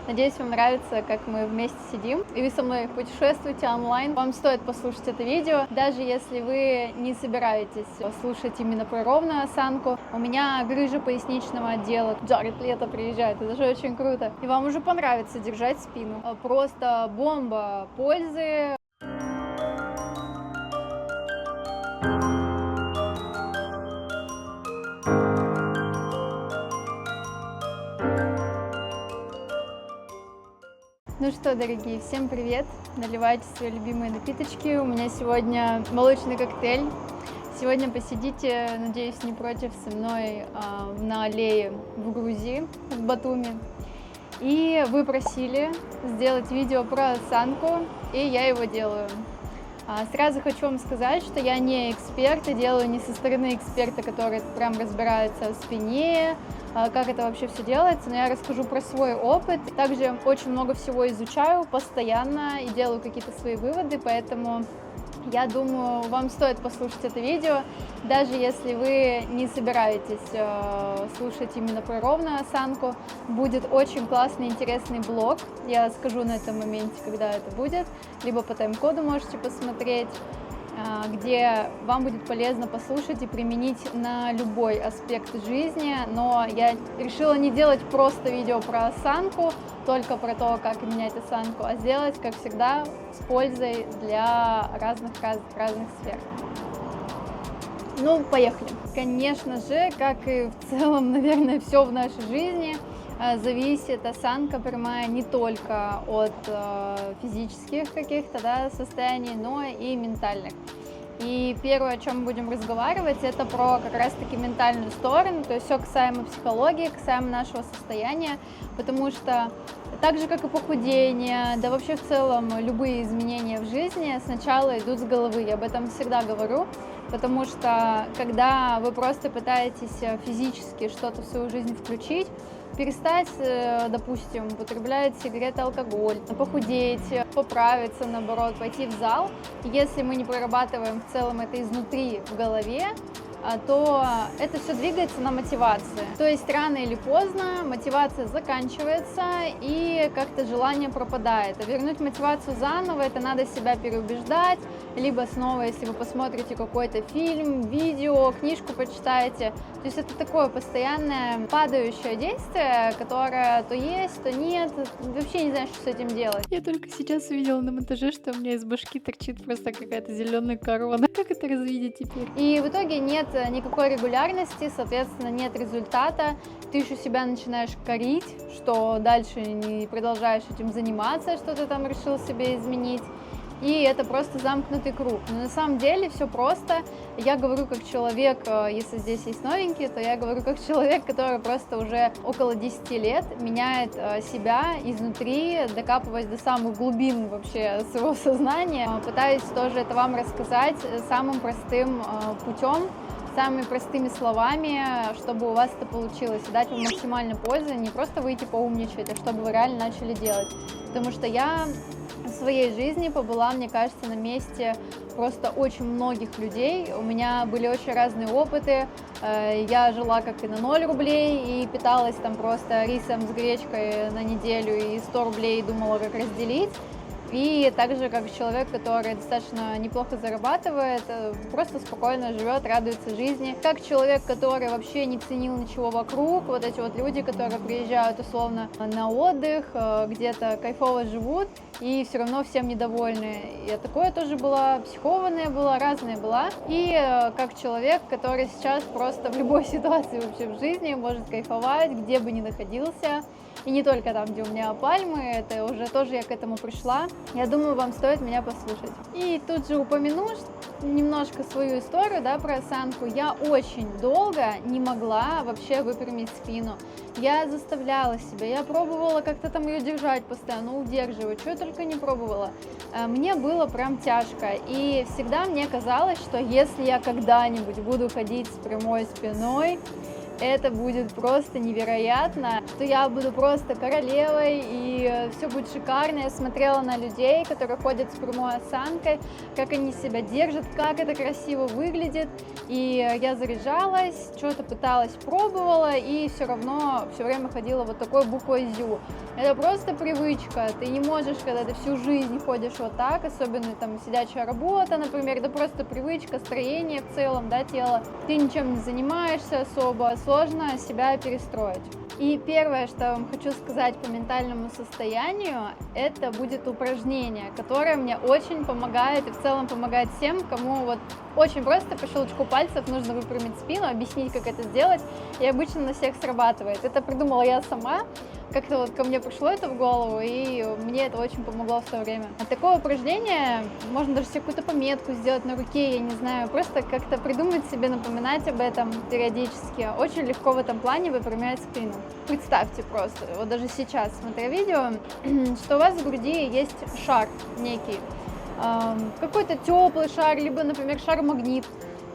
Надеюсь, вам нравится, как мы вместе сидим, и вы со мной путешествуете онлайн. Вам стоит послушать это видео, даже если вы не собираетесь слушать именно про ровную осанку. У меня грыжа поясничного отдела. Джаред Лето приезжает, это же очень круто. И вам уже понравится держать спину. Просто бомба пользы. Ну что, дорогие, всем привет! Наливайте свои любимые напиточки. У меня сегодня молочный коктейль. Сегодня посидите, надеюсь, не против, со мной на аллее в Грузии, в Батуми. И вы просили сделать видео про осанку, и я его делаю. Сразу хочу вам сказать, что я не эксперт, и делаю не со стороны эксперта, который прям разбирается в спине, как это вообще все делается, но я расскажу про свой опыт. Также очень много всего изучаю постоянно и делаю какие-то свои выводы, поэтому я думаю, вам стоит послушать это видео, даже если вы не собираетесь слушать именно про ровную осанку. Будет очень классный, интересный блог, я скажу на этом моменте, когда это будет, либо по тайм-коду можете посмотреть, где вам будет полезно послушать и применить на любой аспект жизни. Но я решила не делать просто видео про осанку, только про то, как менять осанку, а сделать, как всегда, с пользой для разных сфер. Ну, поехали. Конечно же, как и в целом, наверное, все в нашей жизни, зависит осанка прямая не только от физических каких-то состояний, но и ментальных. И первое, о чем мы будем разговаривать, это про как раз-таки ментальную сторону, то есть все касаемо психологии, касаемо нашего состояния, потому что так же, как и похудение, да вообще в целом любые изменения в жизни сначала идут с головы, я об этом всегда говорю, потому что когда вы просто пытаетесь физически что-то в свою жизнь включить, перестать, допустим, употреблять сигареты, алкоголь, похудеть, поправиться, наоборот, пойти в зал. Если мы не прорабатываем в целом это изнутри в голове, то это все двигается на мотивации. То есть рано или поздно мотивация заканчивается и как-то желание пропадает. А вернуть мотивацию заново, это надо себя переубеждать, либо снова, если вы посмотрите какой-то фильм, видео, книжку почитаете. То есть это такое постоянное падающее действие, которое то есть, то нет. Вообще не знаю, что с этим делать. Я только сейчас увидела на монтаже, что у меня из башки торчит просто какая-то зеленая корона. Как это развидеть теперь? И в итоге нет никакой регулярности, соответственно, нет результата. Ты еще себя начинаешь корить, что дальше не продолжаешь этим заниматься, что ты там решил себе изменить. И это просто замкнутый круг. Но на самом деле все просто. Я говорю как человек, если здесь есть новенькие, то я говорю как человек, который просто уже около 10 лет меняет себя изнутри, докапываясь до самых глубин вообще своего сознания. Пытаюсь тоже это вам рассказать самым простым путем, самыми простыми словами, чтобы у вас это получилось, и дать вам максимально пользы, не просто выйти поумничать, а чтобы вы реально начали делать. Потому что я в своей жизни побыла, мне кажется, на месте просто очень многих людей. У меня были очень разные опыты. Я жила как и на 0 рублей и питалась там просто рисом с гречкой на неделю и 100 рублей думала, как разделить. И также как человек, который достаточно неплохо зарабатывает, просто спокойно живет, радуется жизни. Как человек, который вообще не ценил ничего вокруг, вот эти вот люди, которые приезжают условно на отдых, где-то кайфово живут и все равно всем недовольны. Я такое тоже была, психованная была, разная была. И как человек, который сейчас просто в любой ситуации вообще в жизни может кайфовать, где бы ни находился. И не только там, где у меня пальмы, это уже тоже я к этому пришла. Я думаю, вам стоит меня послушать. И тут же упомяну немножко свою историю, про осанку. Я очень долго не могла вообще выпрямить спину. Я заставляла себя, я пробовала как-то там ее держать постоянно, удерживать, что я только не пробовала. Мне было прям тяжко. И всегда мне казалось, что если я когда-нибудь буду ходить с прямой спиной, это будет просто невероятно, что я буду просто королевой и все будет шикарно. Я смотрела на людей, которые ходят с прямой осанкой, как они себя держат, как это красиво выглядит. И я заряжалась, что-то пыталась, пробовала и все равно все время ходила вот такой буквой «зю». Это просто привычка. Ты не можешь, когда ты всю жизнь ходишь вот так, особенно там сидячая работа, например, это просто привычка, строение в целом, да, тела. Ты ничем не занимаешься особо, сложно себя перестроить. И первое, что я вам хочу сказать по ментальному состоянию, это будет упражнение, которое мне очень помогает и в целом помогает всем, кому вот очень просто по щелчку пальцев нужно выпрямить спину, объяснить, как это сделать, и обычно на всех срабатывает. Это придумала я сама, как-то вот ко мне пришло это в голову, и мне это очень помогло в то время. А такое упражнение, можно даже себе какую-то пометку сделать на руке, я не знаю, просто как-то придумать себе, напоминать об этом периодически. Очень легко в этом плане выпрямлять спину. Представьте просто, вот даже сейчас, смотря видео, что у вас в груди есть шар некий, какой-то теплый шар, либо, например, шар-магнит.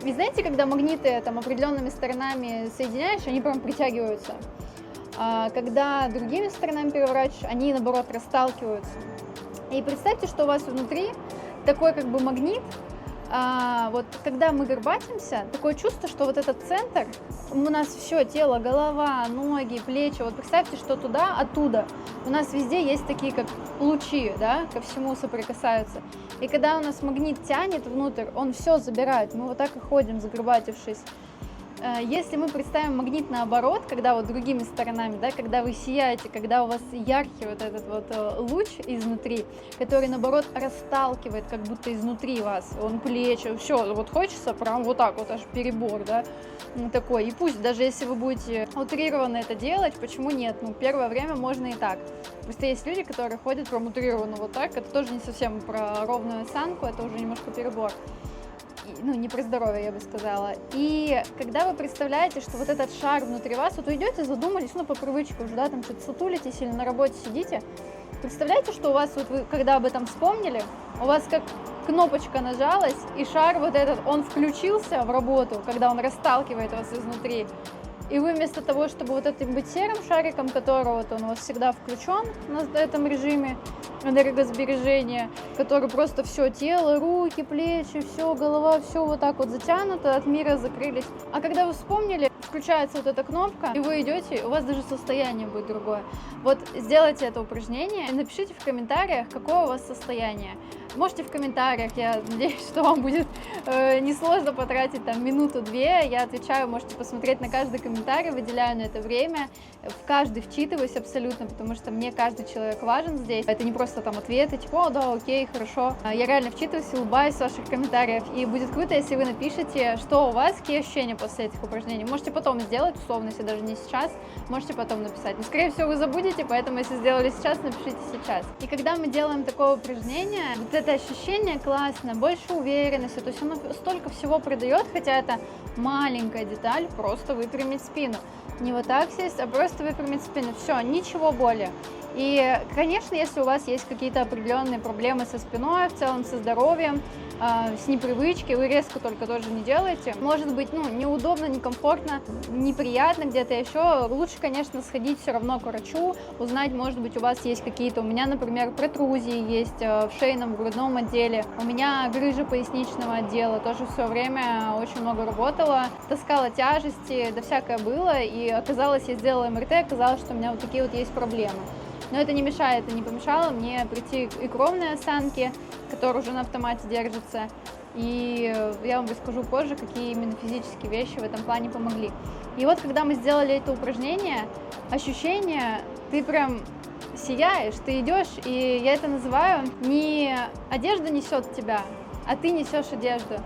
Вы знаете, когда магниты там определенными сторонами соединяешь, они прям притягиваются. А когда другими сторонами переворачиваешь, они, наоборот, расталкиваются. И представьте, что у вас внутри такой как бы магнит. Вот когда мы горбатимся, такое чувство, что вот этот центр, у нас все тело, голова, ноги, плечи, вот представьте, что туда, оттуда, у нас везде есть такие как лучи, да, ко всему соприкасаются. И когда у нас магнит тянет внутрь, он все забирает, мы вот так и ходим, загорбатившись. Если мы представим магнит наоборот, когда вот другими сторонами, да, когда вы сияете, когда у вас яркий вот этот вот луч изнутри, который наоборот расталкивает как будто изнутри вас, он плечи, все, вот хочется прям вот так вот аж перебор, да, такой. И пусть даже если вы будете утрированно это делать, почему нет? Ну, первое время можно и так. Просто есть люди, которые ходят прям утрированно вот так, это тоже не совсем про ровную осанку, это уже немножко перебор. Ну, не про здоровье, я бы сказала. И когда вы представляете, что вот этот шар внутри вас, вот вы идете, задумались, ну, по привычке уже, да, там что-то сутулитесь или на работе сидите, представляете, что у вас, вот вы, когда об этом вспомнили, у вас как кнопочка нажалась, и шар вот этот, он включился в работу, когда он расталкивает вас изнутри. И вы вместо того, чтобы вот этим быть серым шариком, которого вот он у вас всегда включен на этом режиме энергосбережения, который просто все тело, руки, плечи, все, голова, все вот так вот затянуто, от мира закрылись. А когда вы вспомнили, включается вот эта кнопка, и вы идете, у вас даже состояние будет другое. Вот сделайте это упражнение и напишите в комментариях, какое у вас состояние. Можете в комментариях, я надеюсь, что вам будет несложно потратить там минуту-две, я отвечаю, можете посмотреть на каждый комментарий, выделяю на это время, в каждый вчитываюсь абсолютно, потому что мне каждый человек важен здесь, это не просто там ответы, типа, о, да, окей, хорошо, я реально вчитываюсь и улыбаюсь в ваших комментариях, и будет круто, если вы напишите, что у вас, какие ощущения после этих упражнений, можете потом сделать, условно, если даже не сейчас, можете потом написать, но скорее всего вы забудете, поэтому если сделали сейчас, напишите сейчас. И когда мы делаем такое упражнение, вот это ощущение классно, больше уверенности, то есть оно столько всего придает, хотя это маленькая деталь, просто выпрямить спину. Не вот так сесть, а просто выпрямить спину. Все, ничего более. И, конечно, если у вас есть какие-то определенные проблемы со спиной, в целом со здоровьем, с непривычки, вы резко только тоже не делаете. Может быть, ну, неудобно, некомфортно, неприятно где-то еще. Лучше, конечно, сходить все равно к врачу, узнать, может быть, у вас есть какие-то, у меня, например, протрузии есть в шейном, в грудном отделе, у меня грыжа поясничного отдела, тоже все время очень много работала, таскала тяжести, да всякое было, и оказалось, я сделала МРТ, оказалось, что у меня вот такие вот есть проблемы. Но это не мешает и не помешало мне прийти и к ровной осанке, которая уже на автомате держится. И я вам расскажу позже, какие именно физические вещи в этом плане помогли. И вот, когда мы сделали это упражнение, ощущение, ты прям сияешь, ты идешь, и я это называю, не одежда несет тебя, а ты несешь одежду.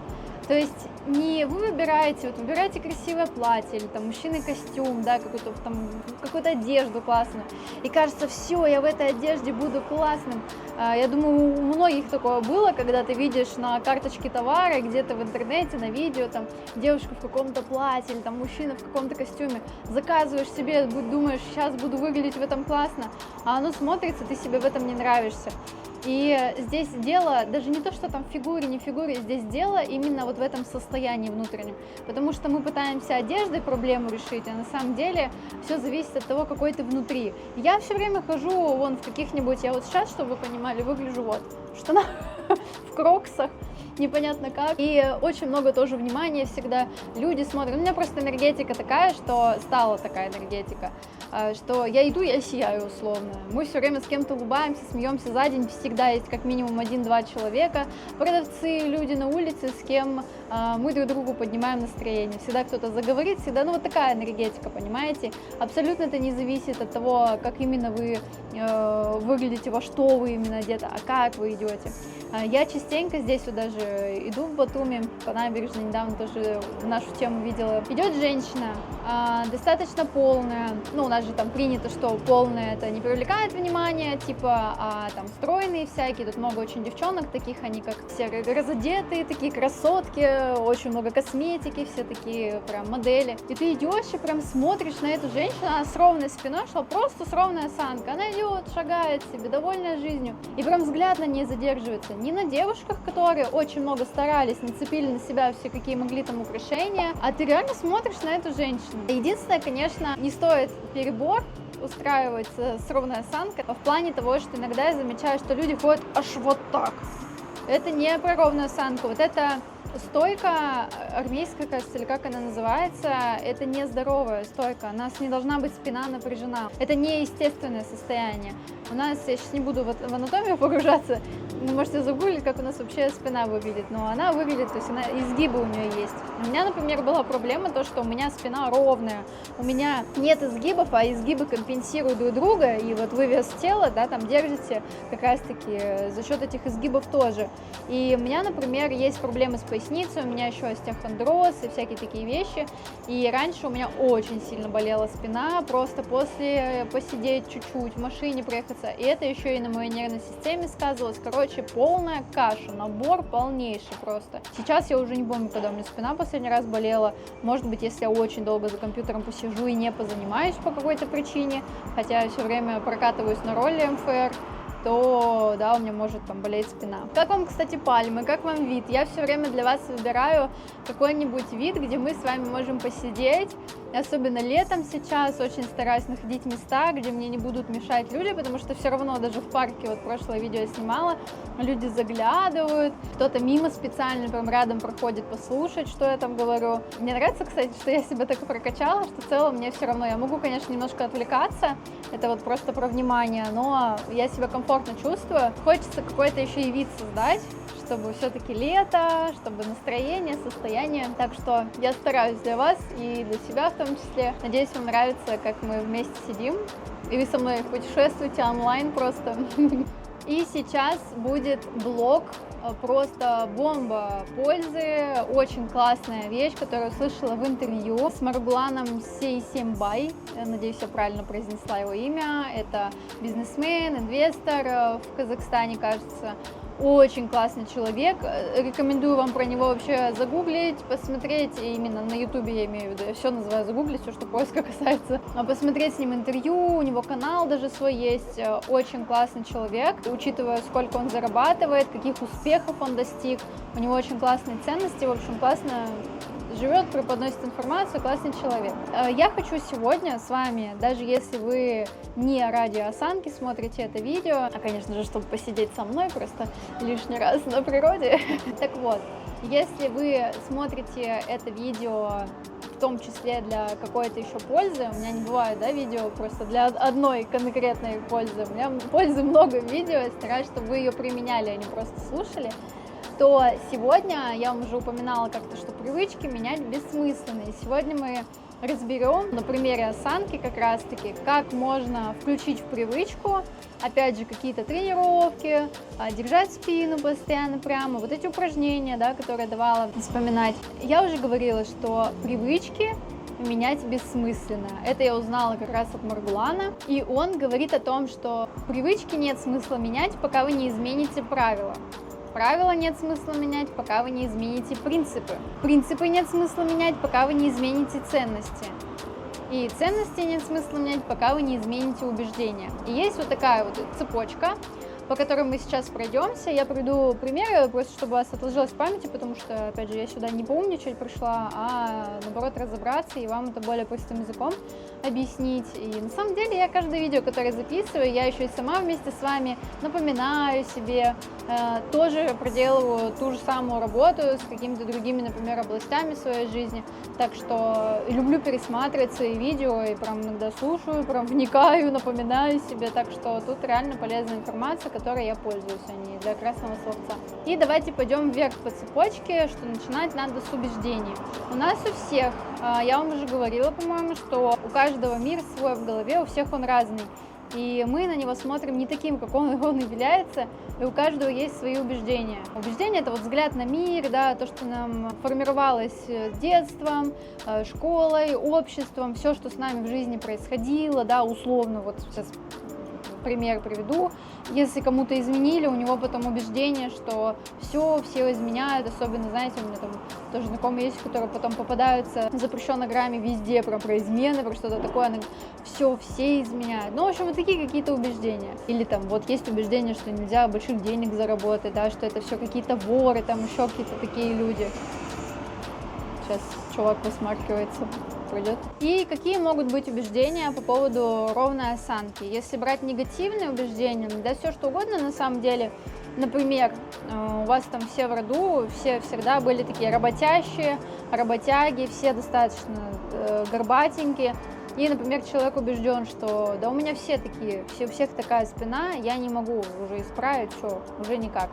То есть не вы выбираете, вот выбираете красивое платье или там мужчины костюм, да, какую-то одежду классную, и кажется, все, я в этой одежде буду классным. Я думаю, у многих такое было, когда ты видишь на карточке товара, где-то в интернете, на видео, там, девушка в каком-то платье или там мужчина в каком-то костюме, заказываешь себе, думаешь, сейчас буду выглядеть в этом классно, а оно смотрится, ты себе в этом не нравишься. И здесь дело, даже не то, что там в фигуре, не в фигуре, здесь дело именно вот в этом состоянии внутреннем. Потому что мы пытаемся одеждой проблему решить, а на самом деле все зависит от того, какой ты внутри. Я все время хожу вон в каких-нибудь, я вот сейчас, чтобы вы понимали, выгляжу вот в штанах, в кроксах, непонятно как. И очень много тоже внимания всегда люди смотрят. У меня просто энергетика такая, что стала такая энергетика, что я иду, я сияю условно. Мы все время с кем-то улыбаемся, смеемся за день, всегда есть как минимум 1-2 человека, продавцы, люди на улице, с кем мы друг другу поднимаем настроение. Всегда кто-то заговорит, всегда, ну вот такая энергетика, понимаете? Абсолютно это не зависит от того, как именно вы выглядите, во что вы именно одеты, а как вы идете. Я частенько здесь вот даже иду в Батуми, по набережной, недавно тоже нашу тему видела. Идет женщина, достаточно полная, ну у нас же там принято, что полная это не привлекает внимания, типа, а там стройные всякие, тут много очень девчонок таких, они как все разодетые, такие красотки, очень много косметики, все такие прям модели. И ты идешь и прям смотришь на эту женщину, она с ровной спиной шла, просто с ровной осанкой, она идет, шагает себе, довольная жизнью, и прям взгляд на ней задерживается. Не на девушках, которые очень много старались, нацепили на себя все, какие могли там украшения, а ты реально смотришь на эту женщину. Единственное, конечно, не стоит перебор устраивать с ровной осанкой, в плане того, что иногда я замечаю, что люди ходят аж вот так. Это не про ровную осанку, вот это стойка армейская, кажется, или как она называется, это не здоровая стойка, у нас не должна быть спина напряжена, это не естественное состояние. У нас, я сейчас не буду в анатомию погружаться, вы можете загуглить, как у нас вообще спина выглядит, но она выглядит, то есть она, изгибы у нее есть. У меня, например, была проблема то, что у меня спина ровная, у меня нет изгибов, а изгибы компенсируют друг друга, и вот вы вес тела, да, там держите как раз-таки за счет этих изгибов тоже. И у меня, например, есть проблемы с поясницей, у меня еще остеохондроз и всякие такие вещи, и раньше у меня очень сильно болела спина, просто после посидеть чуть-чуть в машине проехаться, и это еще и на моей нервной системе сказывалось. Короче, полная каша, набор полнейший просто. Сейчас я уже не помню, когда у меня спина последний раз болела. Может быть, если я очень долго за компьютером посижу и не позанимаюсь по какой-то причине, хотя я все время прокатываюсь на ролле МФР, то, да, у меня может там болеть спина. Как вам, кстати, пальмы, как вам вид? Я все время для вас выбираю какой-нибудь вид, где мы с вами можем посидеть, особенно летом сейчас, очень стараюсь находить места, где мне не будут мешать люди, потому что все равно даже в парке, вот прошлое видео я снимала, люди заглядывают, кто-то мимо специально прям рядом проходит послушать, что я там говорю. Мне нравится, кстати, что я себя так и прокачала, что в целом мне все равно, я могу, конечно, немножко отвлекаться, это вот просто про внимание, но я себя комфортно чувствую. Хочется какой-то еще и вид создать, чтобы все-таки лето, чтобы настроение, состояние. Так что я стараюсь для вас и для себя в том числе. Надеюсь, вам нравится, как мы вместе сидим. И вы со мной путешествуете онлайн просто. И сейчас будет блог, просто бомба пользы, очень классная вещь, которую услышала в интервью с Маргуланом Сейсембай, надеюсь, я правильно произнесла его имя, это бизнесмен, инвестор в Казахстане, кажется. Очень классный человек, рекомендую вам про него вообще загуглить, посмотреть, именно на ютубе я имею в виду, я все называю загуглить, все, что поиска касается, посмотреть с ним интервью, у него канал даже свой есть, очень классный человек, учитывая, сколько он зарабатывает, каких успехов он достиг, у него очень классные ценности, в общем, классно живет, преподносит информацию, классный человек. Я хочу сегодня с вами, даже если вы не ради осанки смотрите это видео, а, конечно же, чтобы посидеть со мной просто лишний раз на природе. Так вот, если вы смотрите это видео в том числе для какой-то еще пользы, у меня не бывает, да, видео просто для одной конкретной пользы, у меня пользы много в видео, я стараюсь, чтобы вы ее применяли, а не просто слушали, то сегодня, я вам уже упоминала как-то, что привычки менять бессмысленно. И сегодня мы разберем на примере осанки как раз-таки, как можно включить в привычку, опять же, какие-то тренировки, держать спину постоянно прямо, вот эти упражнения, да, которые я давала вспоминать. Я уже говорила, что привычки менять бессмысленно. Это я узнала как раз от Маргулана. И он говорит о том, что привычки нет смысла менять, пока вы не измените правила. Правила нет смысла менять, пока вы не измените принципы. Принципы нет смысла менять, пока вы не измените ценности. И ценности нет смысла менять, пока вы не измените убеждения. И есть вот такая вот цепочка, по которой мы сейчас пройдемся. Я приведу примеры, просто чтобы у вас отложилось в памяти, потому что, опять же, я сюда не поумничать пришла, а наоборот разобраться и вам это более простым языком объяснить. И на самом деле я каждое видео, которое записываю, я еще и сама вместе с вами напоминаю себе, тоже проделываю ту же самую работу с какими-то другими, например, областями своей жизни. Так что люблю пересматривать свои видео и прям иногда слушаю, прям вникаю, напоминаю себе. Так что тут реально полезная информация, которой я пользуюсь, а не для красного словца. И давайте пойдем вверх по цепочке, что начинать надо с убеждений. У нас у всех, я вам уже говорила, по-моему, что у каждого мир свой в голове, у всех он разный. И мы на него смотрим не таким, как он является, и у каждого есть свои убеждения. Убеждения — это вот взгляд на мир, да, то, что нам формировалось детством, школой, обществом, все, что с нами в жизни происходило, да, условно, вот сейчас пример приведу. Если кому-то изменили, у него потом убеждение, что все изменяют, особенно, знаете, у меня там тоже знакомые есть, которые потом попадаются в запрещенной грамме везде про измены, про что-то такое, она говорит, все изменяют. Ну, в общем, вот такие какие-то убеждения. Или там вот есть убеждение, что нельзя больших денег заработать, да, что это все какие-то воры, там еще какие-то такие люди. Сейчас чувак высмаркивается, пройдет. И какие могут быть убеждения по поводу ровной осанки? Если брать негативные убеждения, да все что угодно на самом деле. Например, у вас там все в роду, все всегда были такие работящие, работяги, все достаточно горбатенькие. И, например, человек убежден, что да у меня все такие, у всех такая спина, я не могу уже исправить, уже никак.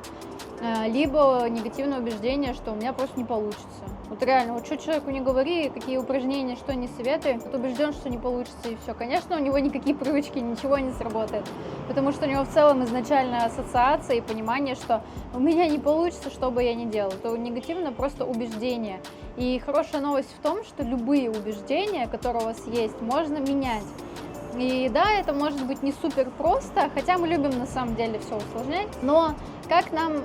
Либо негативное убеждение, что у меня просто не получится. Вот реально, вот что человеку не говори, какие упражнения, что не советуй, вот убежден, что не получится, и все. Конечно, у него никакие привычки, ничего не сработает, потому что у него в целом изначальная ассоциация и понимание, что у меня не получится, что бы я ни делал. То негативное просто убеждение. И хорошая новость в том, что любые убеждения, которые у вас есть, можно менять. И да, это может быть не супер просто, хотя мы любим на самом деле все усложнять, но как нам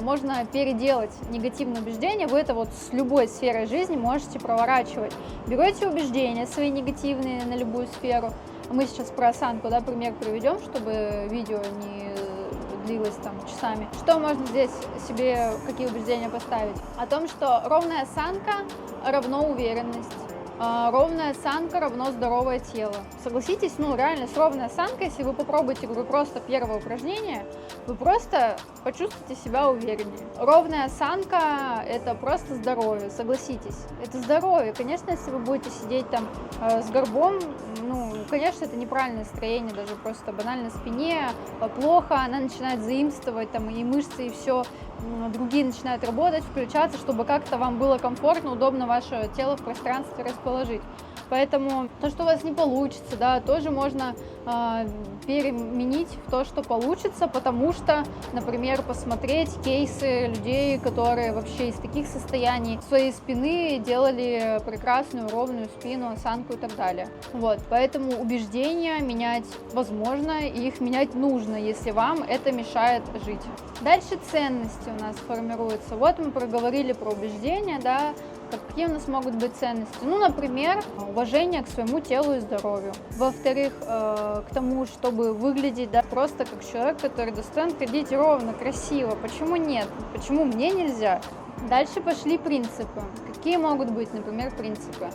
можно переделать негативные убеждения, вы это вот с любой сферой жизни можете проворачивать. Берете убеждения свои негативные на любую сферу, мы сейчас про осанку, да, пример приведем, чтобы видео не длилось там часами. Что можно здесь себе, какие убеждения поставить? О том, что ровная осанка равно уверенность. Ровная осанка равно здоровое тело. Согласитесь, реально с ровной осанкой, если вы попробуете, говорю, просто первое упражнение, вы просто почувствуете себя увереннее. Ровная осанка — это просто здоровье, согласитесь. Это здоровье. Конечно, если вы будете сидеть там с горбом, конечно, это неправильное строение, даже просто банально спине плохо, она начинает заимствовать там и мышцы, и все. Другие начинают работать, включаться, чтобы как-то вам было комфортно, удобно ваше тело в пространстве расположить. Поэтому то, что у вас не получится, да, тоже можно переменить в то, что получится, потому что, например, посмотреть кейсы людей, которые вообще из таких состояний своей спины делали прекрасную ровную спину, осанку и так далее. Вот, поэтому убеждения менять возможно, и их менять нужно, если вам это мешает жить. Дальше ценности у нас формируются. Вот мы проговорили про убеждения, да. Какие у нас могут быть ценности? Например, уважение к своему телу и здоровью. Во-вторых, к тому, чтобы выглядеть, да, просто как человек, который достоин ходить ровно, красиво. Почему нет? Почему мне нельзя? Дальше пошли принципы. Какие могут быть, например, принципы?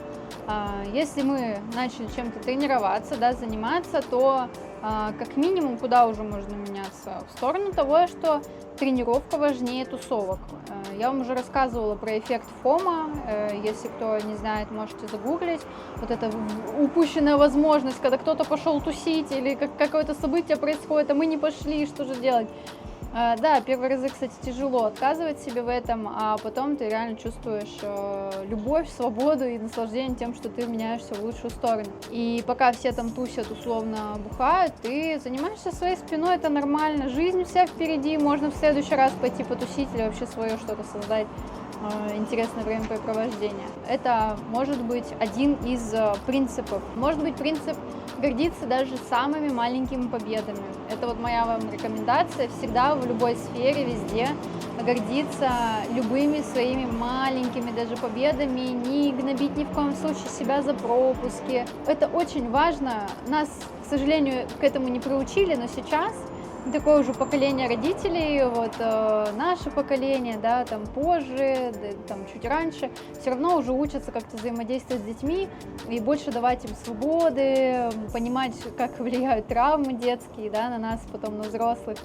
Если мы начали чем-то тренироваться, да, заниматься, то как минимум куда уже можно меняться? В сторону того, что тренировка важнее тусовок. Я вам уже рассказывала про эффект ФОМО. Если кто не знает, можете загуглить. Вот это упущенная возможность, когда кто-то пошел тусить или какое-то событие происходит, а мы не пошли, что же делать? Да, первые разы, кстати, тяжело отказывать себе в этом, а потом ты реально чувствуешь любовь, свободу и наслаждение тем, что ты меняешься в лучшую сторону. И пока все там тусят, условно бухают, ты занимаешься своей спиной, это нормально, жизнь вся впереди, можно в следующий раз пойти потусить или вообще свое что-то создать. Интересное времяпрепровождение. Это может быть один из принципов. Может быть принцип гордиться даже самыми маленькими победами. Это вот моя вам рекомендация. Всегда в любой сфере, везде гордиться любыми своими маленькими даже победами, не гнобить ни в коем случае себя за пропуски. Это очень важно. Нас, к сожалению, к этому не приучили, но сейчас такое уже поколение родителей, вот наше поколение, да, там позже, да, там чуть раньше, все равно уже учатся как-то взаимодействовать с детьми и больше давать им свободы, понимать, как влияют травмы детские, да, на нас, потом на взрослых.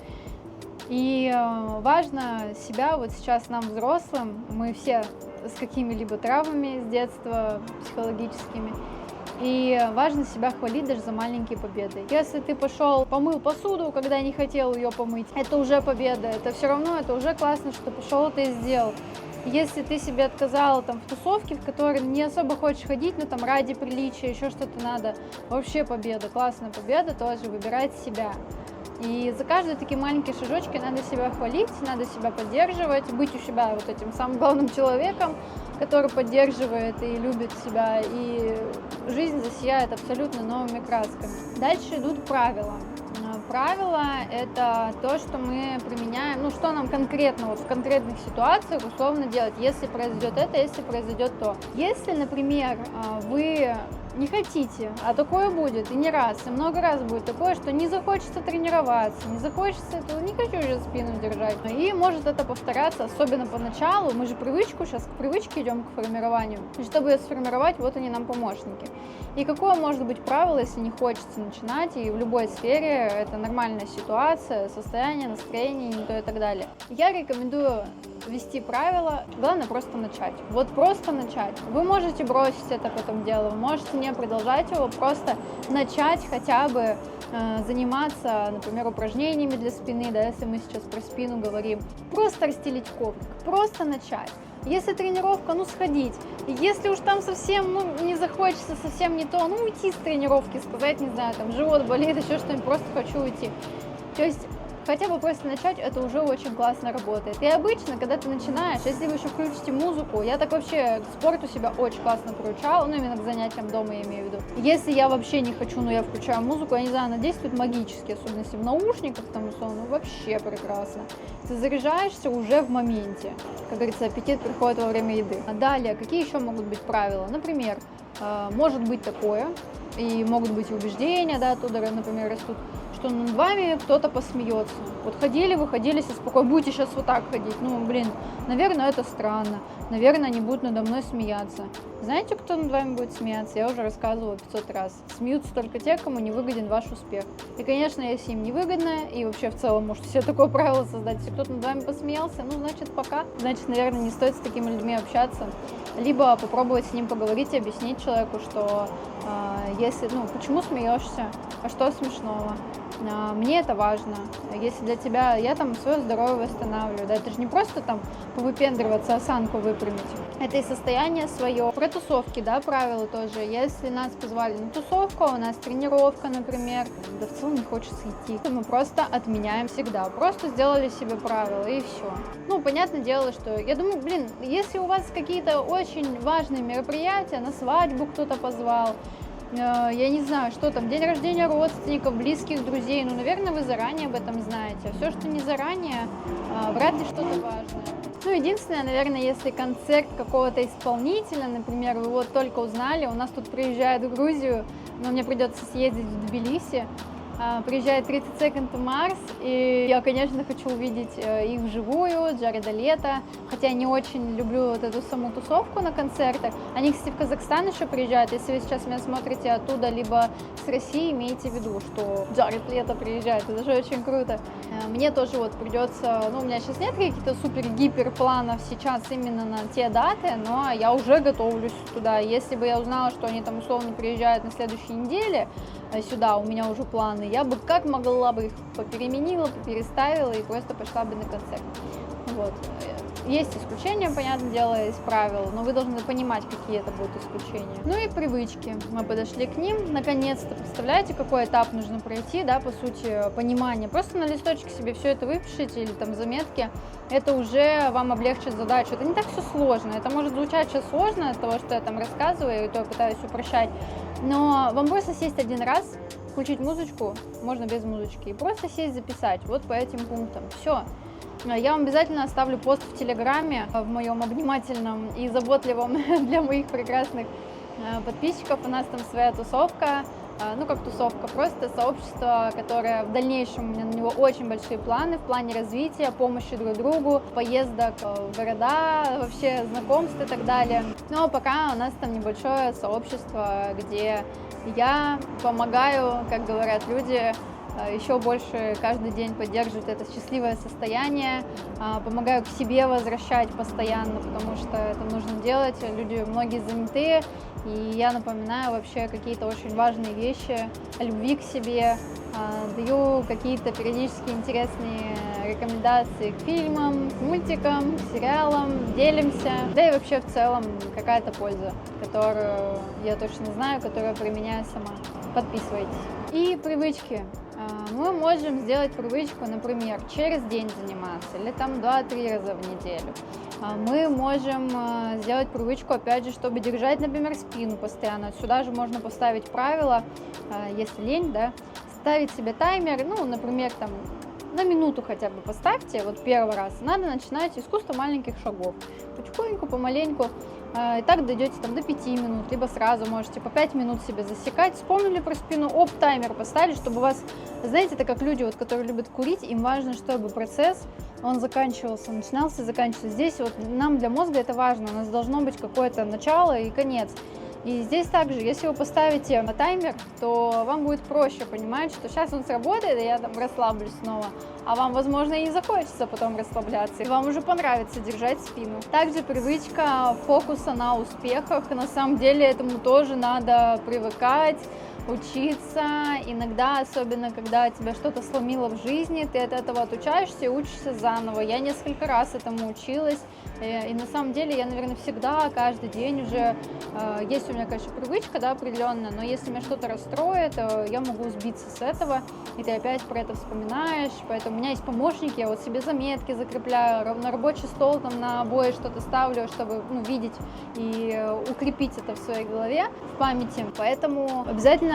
И важно себя вот сейчас нам, взрослым, мы все с какими-либо травмами с детства, психологическими, и важно себя хвалить даже за маленькие победы. Если ты пошел, помыл посуду, когда не хотел ее помыть, это уже победа, это все равно, это уже классно, что пошел это и сделал. Если ты себе отказала там в тусовке, в которой не особо хочешь ходить, но там ради приличия, еще что-то надо, вообще победа, классная победа, тоже выбирать себя. И за каждые такие маленькие шажочки надо себя хвалить, надо себя поддерживать, быть у себя вот этим самым главным человеком, который поддерживает и любит себя, и жизнь засияет абсолютно новыми красками. Дальше идут правила. Правила – это то, что мы применяем, ну, что нам конкретно, вот в конкретных ситуациях условно делать, если произойдет это, если произойдет то. Если, например, вы не хотите, а такое будет, и не раз, и много раз будет такое, что не захочется тренироваться, не захочется этого, не хочу уже спину держать. И может это повторяться, особенно поначалу, мы же сейчас к привычке идем, к формированию, и чтобы ее сформировать, вот они нам помощники. И какое может быть правило, если не хочется начинать, и в любой сфере это нормальная ситуация, состояние, настроение, не то и так далее. Я рекомендую ввести правила, главное просто начать. Вот просто начать. Вы можете бросить это потом дело, вы можете не продолжать его, просто начать хотя бы заниматься, например, упражнениями для спины, да, если мы сейчас про спину говорим. Просто расстелить коврик, просто начать. Если тренировка, ну сходить. Если уж там совсем, не захочется, совсем не то, уйти с тренировки, сказать, не знаю, там живот болит, еще что-нибудь, просто хочу уйти. То есть хотя бы просто начать, это уже очень классно работает. И обычно, когда ты начинаешь, если вы еще включите музыку, я так вообще к спорту себя очень классно приучала, именно к занятиям дома я имею в виду. Если я вообще не хочу, но я включаю музыку, я не знаю, она действует магически, особенно если в наушниках, там, условно, вообще прекрасно. Ты заряжаешься уже в моменте. Как говорится, аппетит приходит во время еды. А далее, какие еще могут быть правила? Например, может быть такое, и могут быть и убеждения, да, оттуда, например, растут, что над вами кто-то посмеется. Вот вы ходили себе спокойно, будете сейчас вот так ходить. Наверное, это странно. Наверное, они будут надо мной смеяться. Знаете, кто над вами будет смеяться? Я уже рассказывала 500 раз. Смеются только те, кому не выгоден ваш успех. И, конечно, если им не выгодно, и вообще в целом можете себе такое правило создать, если кто-то над вами посмеялся, значит, пока. Значит, наверное, не стоит с такими людьми общаться. Либо попробовать с ним поговорить и объяснить человеку, что если, почему смеешься, а что смешного? Мне это важно. Если для тебя, я там свое здоровье восстанавливаю, да, это же не просто там повыпендриваться, осанку выпрямить. Это и состояние свое. Про тусовки, да, правила тоже. Если нас позвали на тусовку, у нас тренировка, например, да в целом не хочется идти, то мы просто отменяем всегда. Просто сделали себе правила и все. Понятное дело, что я думаю, если у вас какие-то очень важные мероприятия, на свадьбу кто-то позвал, я не знаю, что там, день рождения родственников, близких, друзей, наверное, вы заранее об этом знаете. А все, что не заранее, вряд ли что-то важное. Единственное, наверное, если концерт какого-то исполнителя, например, вы вот только узнали, у нас тут приезжает в Грузию, но мне придется съездить в Тбилиси, приезжает 30 Seconds to Mars, и я, конечно, хочу увидеть их вживую, Джареда Лето, хотя я не очень люблю вот эту саму тусовку на концертах. Они, кстати, в Казахстан еще приезжают, если вы сейчас меня смотрите оттуда, либо с России, имейте в виду, что Джаред Лето приезжает, это же очень круто. Мне тоже вот придется, у меня сейчас нет каких-то супер-гипер планов сейчас именно на те даты, но я уже готовлюсь туда. Если бы я узнала, что они там условно приезжают на следующей неделе сюда, у меня уже планы, я бы как могла бы их попеременила, попереставила и просто пошла бы на концерт. Вот. Есть исключения, понятное дело, из правил, но вы должны понимать, какие это будут исключения. И привычки. Мы подошли к ним. Наконец-то, представляете, какой этап нужно пройти, да, по сути, понимание. Просто на листочке себе все это выпишите или там заметки. Это уже вам облегчит задачу. Это не так все сложно. Это может звучать сейчас сложно от того, что я там рассказываю, и то я пытаюсь упрощать. Но вам просто сесть один раз, включить музычку, можно без музычки, и просто сесть записать вот по этим пунктам. Все. Я вам обязательно оставлю пост в Телеграме, в моем обнимательном и заботливом для моих прекрасных подписчиков. У нас там своя тусовка, ну, как тусовка, просто сообщество, которое в дальнейшем, у меня на него очень большие планы в плане развития, помощи друг другу, поездок в города, вообще знакомств и так далее. Но пока у нас там небольшое сообщество, где я помогаю, как говорят люди, еще больше каждый день поддерживать это счастливое состояние, помогаю к себе возвращать постоянно, потому что это нужно делать, люди многие занятые, и я напоминаю вообще какие-то очень важные вещи о любви к себе, даю какие-то периодически интересные рекомендации к фильмам, к мультикам, к сериалам, делимся, да и вообще в целом какая-то польза, которую я точно знаю, которую я применяю сама. Подписывайтесь. И привычки. Мы можем сделать привычку, например, через день заниматься или там 2-3 раза в неделю. Мы можем сделать привычку, опять же, чтобы держать, например, спину постоянно. Сюда же можно поставить правило, если лень, да, ставить себе таймер, ну, например, там, на минуту хотя бы поставьте, вот первый раз. Надо начинать искусство маленьких шагов. Потихоньку, помаленьку. И так дойдете там до 5 минут, либо сразу можете по 5 минут себе засекать. Вспомнили про спину, таймер поставили, чтобы у вас, знаете, это как люди, вот, которые любят курить, им важно, чтобы процесс, он заканчивался, начинался, заканчивался. Здесь вот нам для мозга это важно, у нас должно быть какое-то начало и конец. И здесь также, если вы поставите на таймер, то вам будет проще понимать, что сейчас он сработает, и я там расслаблюсь снова, а вам, возможно, и не захочется потом расслабляться, и вам уже понравится держать спину. Также привычка фокуса на успехах, на самом деле этому тоже надо привыкать, учиться. Иногда, особенно когда тебя что-то сломило в жизни, ты от этого отучаешься и учишься заново. Я несколько раз этому училась, и на самом деле я, наверное, всегда, каждый день уже, есть у меня, конечно, привычка, да, определенная, но если меня что-то расстроит, я могу сбиться с этого, и ты опять про это вспоминаешь. Поэтому у меня есть помощники, я вот себе заметки закрепляю, на рабочий стол там на обои что-то ставлю, чтобы, ну, видеть и укрепить это в своей голове, в памяти. Поэтому обязательно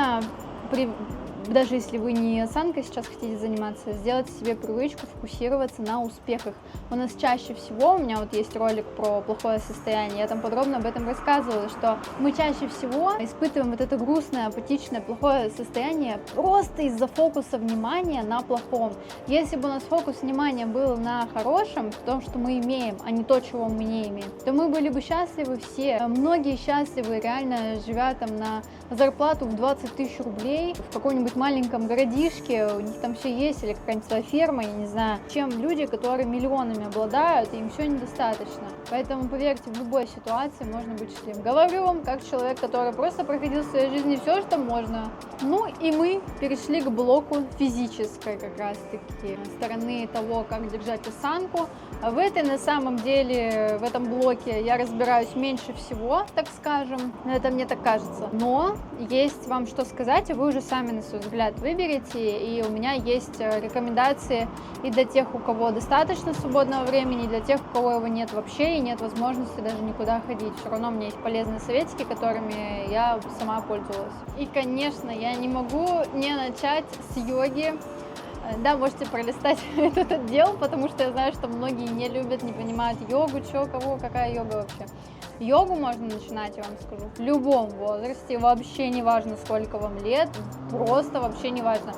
даже если вы не осанкой сейчас хотите заниматься, сделайте себе привычку фокусироваться на успехах. У нас чаще всего, у меня вот есть ролик про плохое состояние, я там подробно об этом рассказывала, что мы чаще всего испытываем вот это грустное, апатичное, плохое состояние просто из-за фокуса внимания на плохом. Если бы у нас фокус внимания был на хорошем, в том, что мы имеем, а не то, чего мы не имеем, то мы были бы счастливы все. Многие счастливы, реально живя там на зарплату в 20 тысяч рублей в каком-нибудь маленьком городишке, у них там все есть, или какая-нибудь своя ферма, я не знаю, чем люди, которые миллионами обладают, и им все недостаточно. Поэтому, поверьте, в любой ситуации можно быть счастливым. Говорю вам, как человек, который просто проходил в своей жизни все, что можно. Ну и мы перешли к блоку физической как раз-таки стороны того, как держать осанку. В этой, на самом деле, в этом блоке я разбираюсь меньше всего, так скажем, это мне так кажется. Но есть вам что сказать, и вы уже сами на свой взгляд выберете, и у меня есть рекомендации и для тех, у кого достаточно свободного времени, и для тех, у кого его нет вообще, и нет возможности даже никуда ходить. Все равно у меня есть полезные советики, которыми я сама пользовалась. И, конечно, я не могу не начать с йоги. Да, можете пролистать этот отдел, потому что я знаю, что многие не любят, не понимают йогу, что, кого, какая йога вообще. Йогу можно начинать, я вам скажу, в любом возрасте, вообще не важно, сколько вам лет, просто вообще не важно.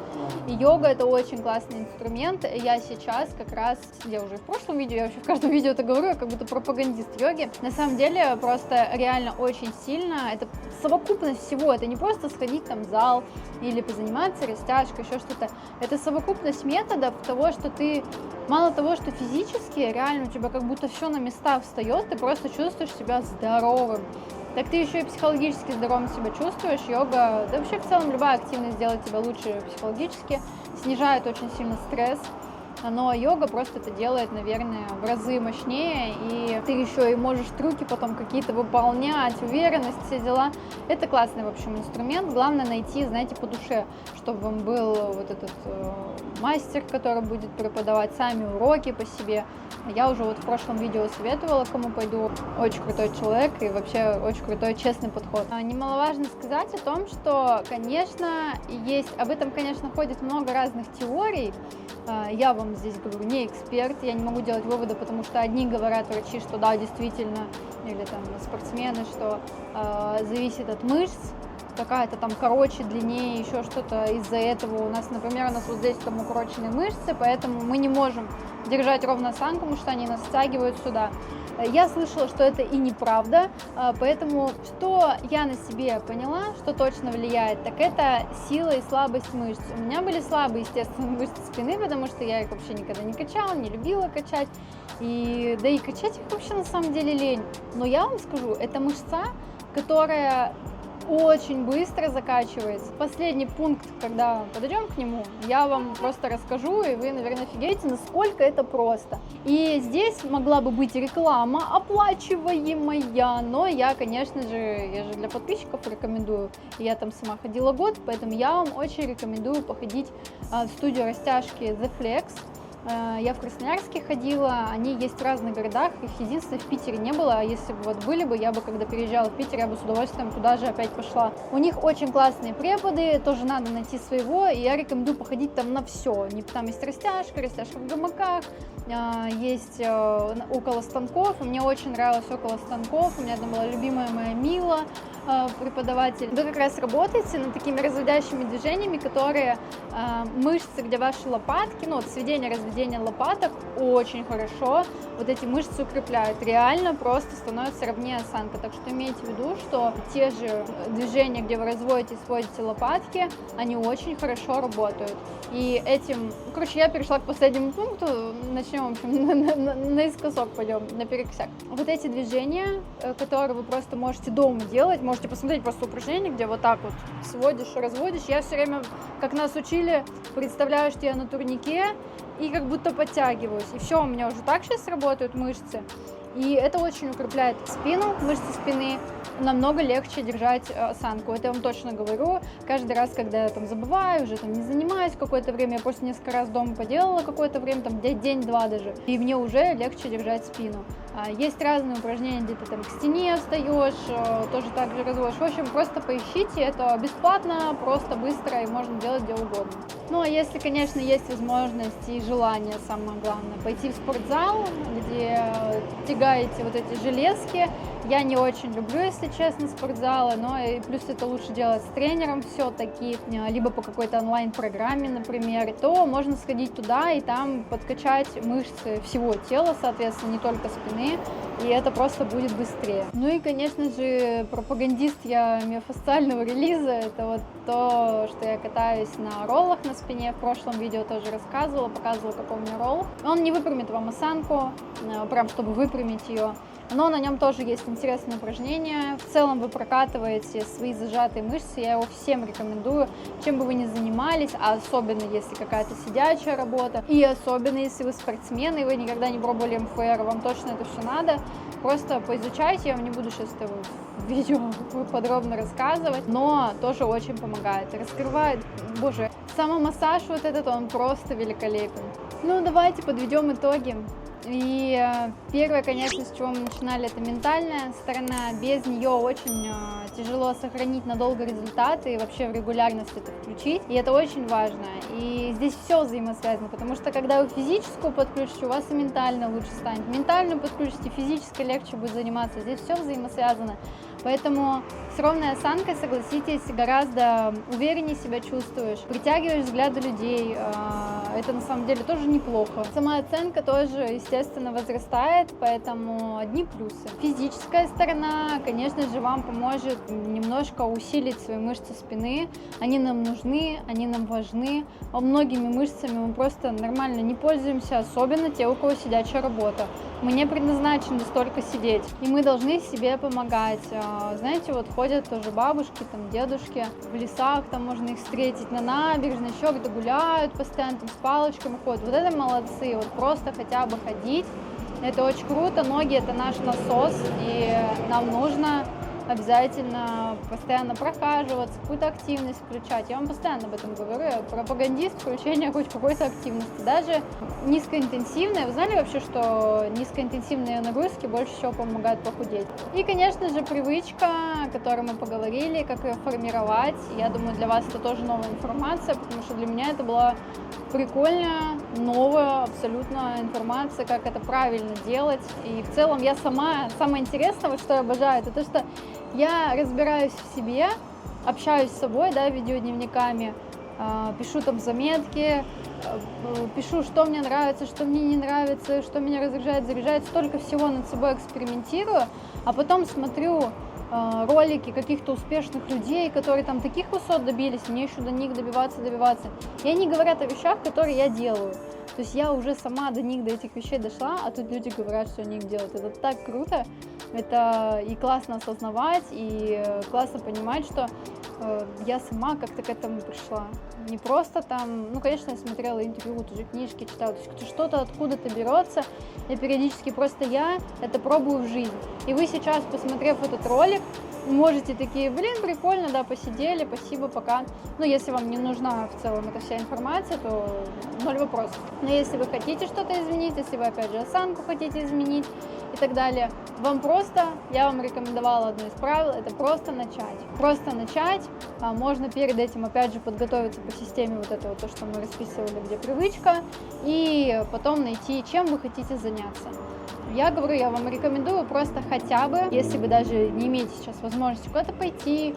И йога — это очень классный инструмент. Я сейчас как раз, я уже в прошлом видео, я вообще в каждом видео это говорю, я как будто пропагандист йоги. На самом деле, просто реально очень сильно, это совокупность всего, это не просто сходить там в зал или позаниматься растяжкой, еще что-то. Это совокупность методов того, что ты, мало того, что физически, реально у тебя как будто все на места встает, ты просто чувствуешь себя здоровым. Так ты еще и психологически здоровым себя чувствуешь. Йога, да вообще в целом любая активность делает тебя лучше психологически, снижает очень сильно стресс. Но йога просто это делает, наверное, в разы мощнее, и ты еще и можешь трюки потом какие-то выполнять, уверенность, все дела. Это классный, в общем, инструмент. Главное найти, знаете, по душе, чтобы вам был вот этот мастер, который будет преподавать сами уроки по себе. Я уже вот в прошлом видео советовала, кому пойду. Очень крутой человек и вообще очень крутой, честный подход. Немаловажно сказать о том, что, конечно, есть, об этом, конечно, ходит много разных теорий. Я вам здесь говорю, не эксперт, я не могу делать выводы, потому что одни говорят врачи, что да, действительно, или там спортсмены, что зависит от мышц, какая-то там короче, длиннее, еще что-то из-за этого. Например, у нас вот здесь там укороченные мышцы, поэтому мы не можем держать ровно осанку, потому что они нас стягивают сюда. Я слышала, что это и неправда, поэтому что я на себе поняла, что точно влияет, так это сила и слабость мышц. У меня были слабые, естественно, мышцы спины, потому что я их вообще никогда не качала, не любила качать, да и качать их вообще на самом деле лень. Но я вам скажу, это мышца, которая очень быстро закачивается. Последний пункт, когда подойдем к нему, я вам просто расскажу, и вы, наверное, офигеете, насколько это просто. И здесь могла бы быть реклама оплачиваемая, но я, конечно же, я же для подписчиков рекомендую. Я там сама ходила год, поэтому я вам очень рекомендую походить в студию растяжки The Flex. Я в Красноярске ходила, они есть в разных городах, их единственное в Питере не было, а если бы вот были бы, я бы, когда переезжала в Питер, я бы с удовольствием туда же опять пошла. У них очень классные преподы, тоже надо найти своего, и я рекомендую походить там на все. Там есть растяжка в гамаках, есть около станков, и мне очень нравилось около станков, у меня там была любимая моя Мила, преподаватель. Вы как раз работаете над такими разводящими движениями, которые мышцы, где ваши лопатки, ну вот сведение-разведение лопаток очень хорошо вот эти мышцы укрепляют. Реально просто становится ровнее осанка. Так что имейте в виду, что те же движения, где вы разводите и сводите лопатки, они очень хорошо работают. И этим, короче, я перешла к последнему пункту, начнем, в общем, наискосок пойдем, наперекосяк. Вот эти движения, которые вы просто можете дома делать, можете посмотреть просто упражнение, где вот так вот сводишь, разводишь. Я все время, как нас учили, представляю, что я на турнике и как будто подтягиваюсь. И все, у меня уже так сейчас работают мышцы. И это очень укрепляет спину, мышцы спины, намного легче держать осанку. Это я вам точно говорю. Каждый раз, когда я там забываю, уже там не занимаюсь какое-то время, я просто несколько раз дома поделала какое-то время, там день-два даже, и мне уже легче держать спину. Есть разные упражнения, где ты там к стене встаешь, тоже так же разводишь. В общем, просто поищите, это бесплатно, просто быстро и можно делать где угодно. Ну а если, конечно, есть возможность и желание, самое главное, пойти в спортзал, где тягаете вот эти железки. Я не очень люблю, если честно, спортзалы, но и плюс это лучше делать с тренером все-таки, либо по какой-то онлайн-программе, например, то можно сходить туда и там подкачать мышцы всего тела, соответственно, не только спины, и это просто будет быстрее. Ну и, конечно же, пропагандист я миофасциального релиза, это вот то, что я катаюсь на роллах на спине, в прошлом видео тоже рассказывала, показывала, какой у меня ролл. Он не выпрямит вам осанку, прям чтобы выпрямить ее, но на нем тоже есть интересные упражнения. В целом вы прокатываете свои зажатые мышцы, я его всем рекомендую, чем бы вы ни занимались, а особенно если какая-то сидячая работа, и особенно если вы спортсмен, и вы никогда не пробовали МФР, вам точно это все надо, просто поизучайте, я вам не буду сейчас это в видео подробно рассказывать, но тоже очень помогает, раскрывает, боже, самомассаж вот этот, он просто великолепен. Ну, давайте подведем итоги. И первое, конечно, с чего мы начинали, это ментальная сторона. Без нее очень тяжело сохранить надолго результаты и вообще в регулярность это включить. И это очень важно. И здесь все взаимосвязано, потому что когда вы физическую подключите, у вас и ментально лучше станет. Ментальную подключите, физически легче будет заниматься. Здесь все взаимосвязано. Поэтому с ровной осанкой, согласитесь, гораздо увереннее себя чувствуешь, притягиваешь взгляды людей, это на самом деле тоже неплохо. Самооценка тоже, естественно, возрастает, поэтому одни плюсы. Физическая сторона, конечно же, вам поможет немножко усилить свои мышцы спины, они нам нужны, они нам важны. Многими мышцами мы просто нормально не пользуемся, особенно те, у кого сидячая работа. Мы не предназначены столько сидеть, и мы должны себе помогать. Знаете, вот ходят тоже бабушки, там, дедушки в лесах, там можно их встретить на набережной, еще где гуляют постоянно, там, с палочками ходят. Вот это молодцы, вот просто хотя бы ходить, это очень круто. Ноги — это наш насос, и нам нужно обязательно постоянно прохаживаться, какую-то активность включать. Я вам постоянно об этом говорю, я пропагандист включения хоть какой-то активности, даже низкоинтенсивная. Вы знали вообще, что низкоинтенсивные нагрузки больше всего помогают похудеть? И, конечно же, привычка, о которой мы поговорили, как ее формировать. Я думаю, для вас это тоже новая информация, потому что для меня это была прикольная, новая абсолютно информация, как это правильно делать. И в целом я самое интересное, вот что я обожаю, это то, что я разбираюсь в себе, общаюсь с собой, да, видеодневниками, пишу там заметки, пишу, что мне нравится, что мне не нравится, что меня раздражает, заряжает, столько всего над собой экспериментирую, а потом смотрю ролики каких-то успешных людей, которые там таких высот добились, мне еще до них добиваться. И они говорят о вещах, которые я делаю. То есть я уже сама до них, до этих вещей дошла, а тут люди говорят, что они их делают. Это так круто, это и классно осознавать, и классно понимать, что я сама как-то к этому пришла. Не просто там, ну, конечно, я смотрела интервью, тоже книжки читала, то есть что-то откуда-то берется, и периодически просто я это пробую в жизнь. И вы сейчас, посмотрев этот ролик, можете такие, блин, прикольно, да, посидели, спасибо, пока. Ну, если вам не нужна в целом эта вся информация, то 0 вопросов. Но если вы хотите что-то изменить, если вы, опять же, осанку хотите изменить и так далее, я вам рекомендовала одно из правил, это просто начать. Просто начать, можно перед этим, опять же, подготовиться по системе вот этого, то, что мы расписывали, где привычка, и потом найти, чем вы хотите заняться. Я говорю, я вам рекомендую просто хотя бы, если вы даже не имеете сейчас возможности куда-то пойти,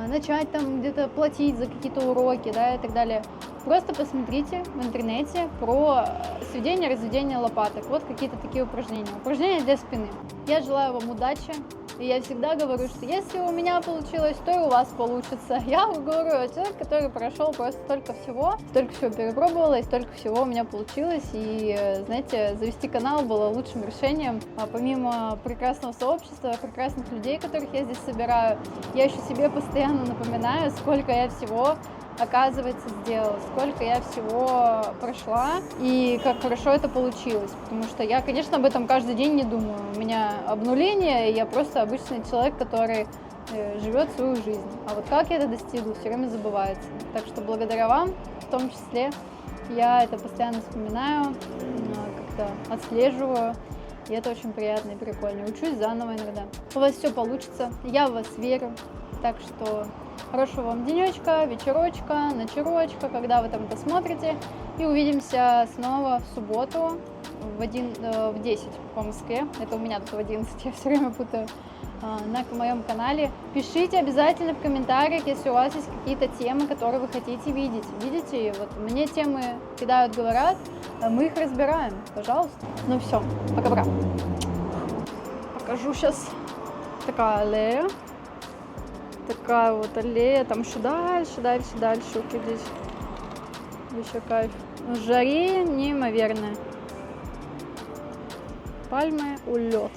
начать там где-то платить за какие-то уроки, да, и так далее, просто посмотрите в интернете про сведение, разведение лопаток. Вот какие-то такие упражнения. Упражнения для спины. Я желаю вам удачи. И я всегда говорю, что если у меня получилось, то и у вас получится. Я говорю, человек, который прошел просто столько всего перепробовала, и столько всего у меня получилось. И, знаете, завести канал было лучшим решением. А помимо прекрасного сообщества, прекрасных людей, которых я здесь собираю, я еще себе постоянно напоминаю, сколько я всего, оказывается, сделала, сколько я всего прошла и как хорошо это получилось, потому что я, конечно, об этом каждый день не думаю, у меня обнуление, и я просто обычный человек, который живет свою жизнь, а вот как я это достигла, все время забывается, так что благодаря вам, в том числе, я это постоянно вспоминаю, как-то отслеживаю, и это очень приятно и прикольно, учусь заново иногда. У вас все получится, я в вас верю, так что хорошего вам денечка, вечерочка, ночерочка, когда вы там это смотрите. И увидимся снова в субботу в 10 по Москве. Это у меня тут в 11, я все время путаю. На моем канале. Пишите обязательно в комментариях, если у вас есть какие-то темы, которые вы хотите видеть. Видите, вот мне темы кидают, говорят, мы их разбираем. Пожалуйста. Ну все, пока-пока. Покажу сейчас. Такая аллея. Такая вот аллея, там еще дальше, уходить. Еще кайф. В жаре неимоверная. Пальмы, улет.